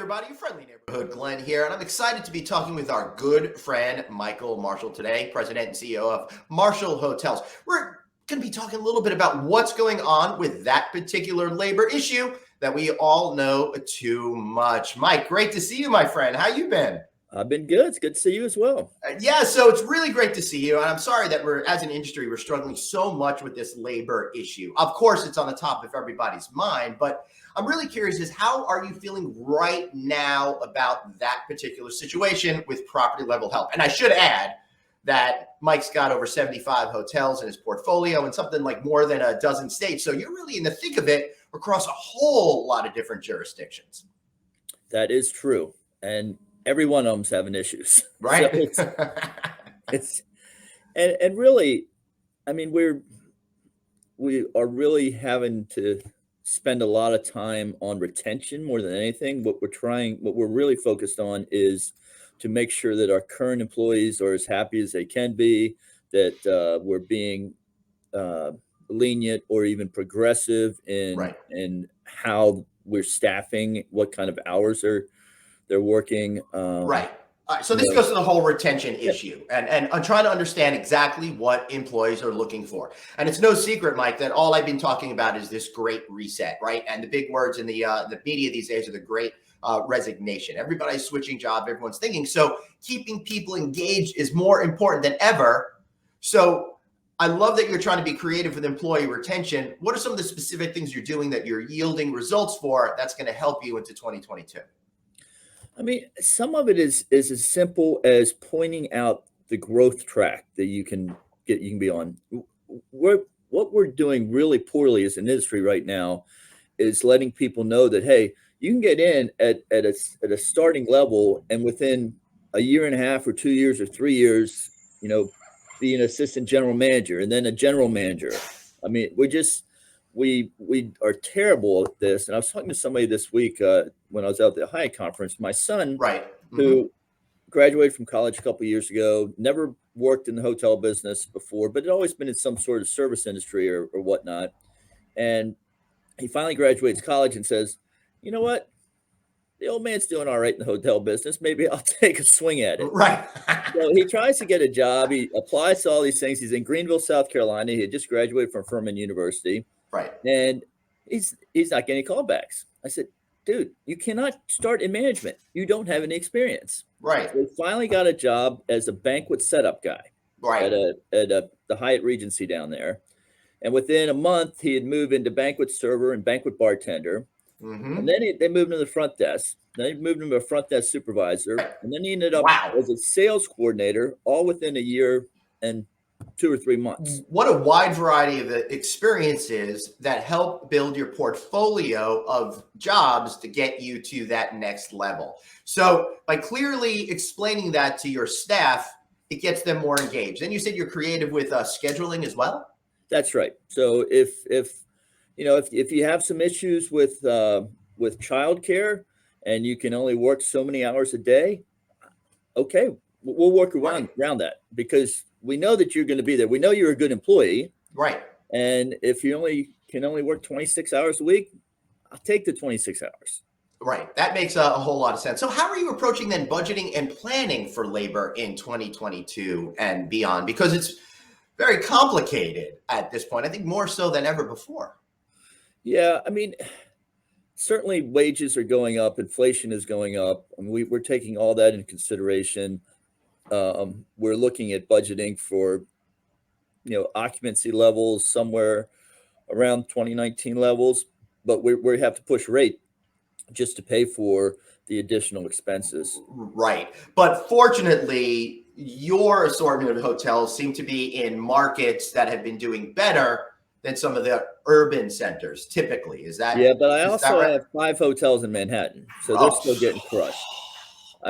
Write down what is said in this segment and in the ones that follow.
everybody. Your friendly neighborhood Glenn here, and I'm excited to be talking with our good friend Michael Marshall today, President and CEO of Marshall Hotels. We're going to be talking a little bit about what's going on with that particular labor issue that we all know too much. Mike, great to see you, my friend. How you been? I've been good. It's good to see you as well. Yeah, so it's really great to see you. And I'm sorry that as an industry, we're struggling so much with this labor issue. Of course, it's on the top of everybody's mind, but I'm really curious is how are you feeling right now about that particular situation with property level help? And I should add that Mike's got over 75 hotels in his portfolio and something like more than a dozen states. So you're really in the thick of it across a whole lot of different jurisdictions. That is true. And every one of them's having issues. Right. So it's and really, I mean, we are really having to spend a lot of time on retention more than anything. What we're really focused on is to make sure that our current employees are as happy as they can be, that we're being lenient or even progressive in how we're staffing, what kind of hours they're working. Right. All right. So this goes to the whole retention issue, and I'm trying to understand exactly what employees are looking for. And it's no secret, Mike, that all I've been talking about is this great reset, right? And the big words in the media these days are the great resignation. Everybody's switching job. Everyone's thinking. So keeping people engaged is more important than ever. So I love that you're trying to be creative with employee retention. What are some of the specific things you're doing that you're yielding results for that's going to help you into 2022? I mean, some of it is as simple as pointing out the growth track that you can be on. What we're doing really poorly as an industry right now is letting people know that, hey, you can get in at a starting level and within a year and a half or 2 years or 3 years, be an assistant general manager and then a general manager. I mean, we are terrible at this. And I was talking to somebody this week when I was out at the Hyatt conference. My son, who graduated from college a couple of years ago, never worked in the hotel business before, but had always been in some sort of service industry or whatnot. And he finally graduates college and says, you know what? The old man's doing all right in the hotel business. Maybe I'll take a swing at it. Right. So he tries to get a job. He applies to all these things. He's in Greenville, South Carolina. He had just graduated from Furman University. Right. And he's not getting callbacks. I said, dude, you cannot start in management. You don't have any experience. Right. So he finally got a job as a banquet setup guy at the Hyatt Regency down there. And within a month, he had moved into banquet server and banquet bartender. Mm-hmm. And then they moved him to the front desk. Then he moved him to a front desk supervisor. And then he ended up as a sales coordinator, all within a year and 2 or 3 months. What a wide variety of experiences that help build your portfolio of jobs to get you to that next level. So by clearly explaining that to your staff, it gets them more engaged. And you said you're creative with scheduling as well? That's right. So if you have some issues with childcare and you can only work so many hours a day, okay, we'll work around that because we know that you're going to be there. We know you're a good employee. Right. And if you can only work 26 hours a week, I'll take the 26 hours. Right. That makes a whole lot of sense. So how are you approaching then budgeting and planning for labor in 2022 and beyond? Because it's very complicated at this point, I think more so than ever before. Yeah. I mean, certainly wages are going up. Inflation is going up. And we're taking all that into consideration. We're looking at budgeting for, occupancy levels somewhere around 2019 levels, but we have to push rate just to pay for the additional expenses. Right. But fortunately, your assortment of hotels seem to be in markets that have been doing better than some of the urban centers typically. Is that? Yeah, but I also have 5 hotels in Manhattan, so they're still getting crushed.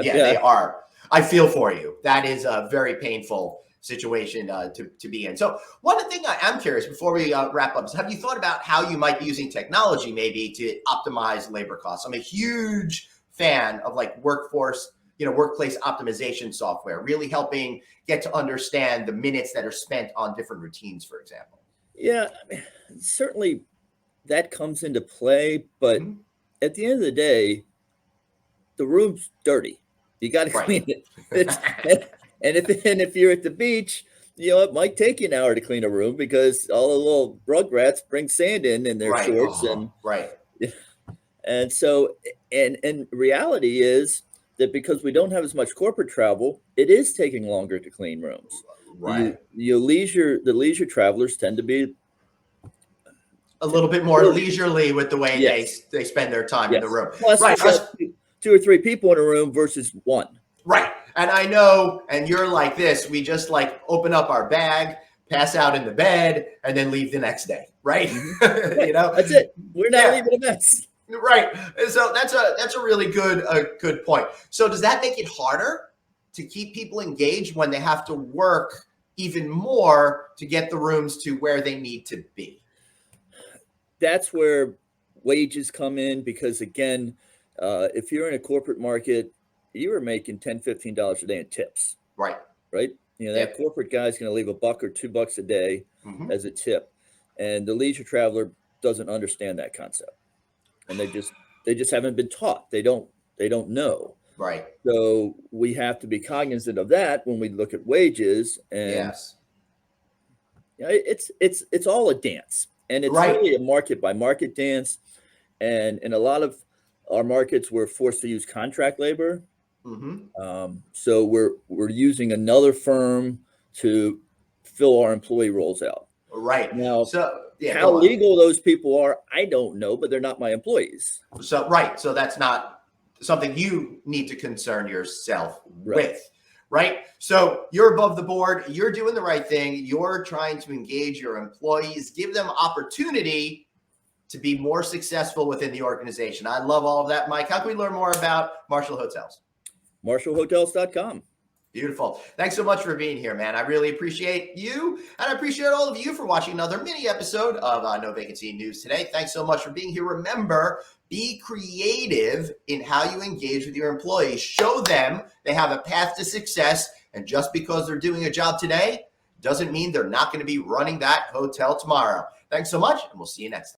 They are. I feel for you. That is a very painful situation to be in. So one thing I am curious before we wrap up is, have you thought about how you might be using technology maybe to optimize labor costs? I'm a huge fan of workplace optimization software, really helping get to understand the minutes that are spent on different routines, for example. Yeah, certainly that comes into play, but at the end of the day, the room's dirty. You got to Right. clean it. And if you're at the beach, it might take you an hour to clean a room because all the little rugrats bring sand in their Right. shorts, Right. and so and reality is that because we don't have as much corporate travel, it is taking longer to clean rooms. Right. The leisure travelers tend to be A little bit more leisurely with the way Yes. they spend their time in the room. Plus, Right. you got two or three people in a room versus one. Right. And I know, and you're like this, we just like open up our bag, pass out in the bed, and then leave the next day. Right. Mhm. You know, That's it. We're not Yeah. leaving a mess. right. And so that's a really good point. So does that make it harder to keep people engaged when they have to work even more to get the rooms to where they need to be? That's where wages come in because again, if you're in a corporate market, you are making $10, $15 a day in tips, Right. right? That corporate guy's going to leave $1 or $2 a day Mhm. as a tip, and the leisure traveler doesn't understand that concept, and they just haven't been taught. They don't know. Right. So we have to be cognizant of that when we look at wages, and Yes. it's all a dance, and it's Right. really a market by market dance, and in a lot of our markets we're forced to use contract labor. Hmm. So we're using another firm to fill our employee roles out. Right. Now, So yeah, how go on. legal those people are, I don't know, but they're not my employees. So right. So that's not something you need to concern yourself Right. with. Right. So you're above the board. You're doing the right thing. You're trying to engage your employees, give them opportunity to be more successful within the organization. I love all of that, Mike. How can we learn more about Marshall Hotels? MarshallHotels.com. Beautiful. Thanks so much for being here, man. I really appreciate you. And I appreciate all of you for watching another mini episode of No Vacancy News today. Thanks so much for being here. Remember, be creative in how you engage with your employees. Show them they have a path to success. And just because they're doing a job today doesn't mean they're not going to be running that hotel tomorrow. Thanks so much, and we'll see you next time.